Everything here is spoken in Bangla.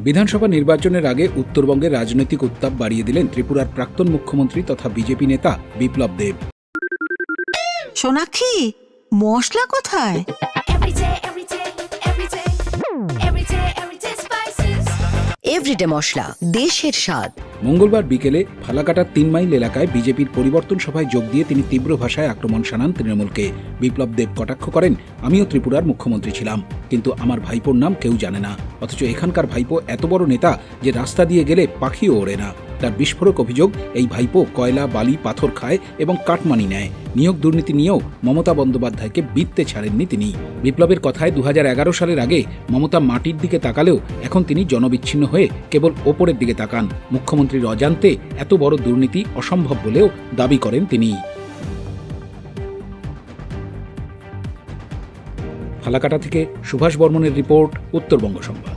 বিধানসভা নির্বাচনের আগে উত্তরবঙ্গের রাজনৈতিক উত্তাপ বাড়িয়ে দিলেন ত্রিপুরার প্রাক্তন মুখ্যমন্ত্রী তথা বিজেপি নেতা বিপ্লব দেব। সোনাক্ষী, মশলা কোথায়? এভরিডে মশলা, দেশের স্বাদ। মঙ্গলবার বিকেলে ফালাকাটার 3 মাইল এলাকায় বিজেপির পরিবর্তন সভায় যোগ দিয়ে তিনি তীব্র ভাষায় আক্রমণ শানান তৃণমূলকে। বিপ্লব দেব কটাক্ষ করেন, আমিও ত্রিপুরার মুখ্যমন্ত্রী ছিলাম, কিন্তু আমার ভাইপোর নাম কেউ জানে না, অথচ এখানকার ভাইপো এত বড় নেতা যে রাস্তা দিয়ে গেলে পাখিও ওড়ে না। তার বিস্ফোরক অভিযোগ, এই ভাইপো কয়লা, বালি, পাথর খায় এবং কাটমানি নেয়। নিয়োগ দুর্নীতি নিয়েও মমতা বন্দ্যোপাধ্যায়কে বিত্তে ছাড়েননি তিনি। বিপ্লবের কথায় 2011 সালের আগে মমতা মাটির দিকে তাকালেও এখন তিনি জনবিচ্ছিন্ন হয়ে কেবল ওপরের দিকে তাকান। মুখ্যমন্ত্রীর অজান্তে এত বড় দুর্নীতি অসম্ভব বলেও দাবি করেন তিনি। ফালাকাটা থেকে সুভাষ বর্মনের রিপোর্ট, উত্তরবঙ্গ সংবাদ।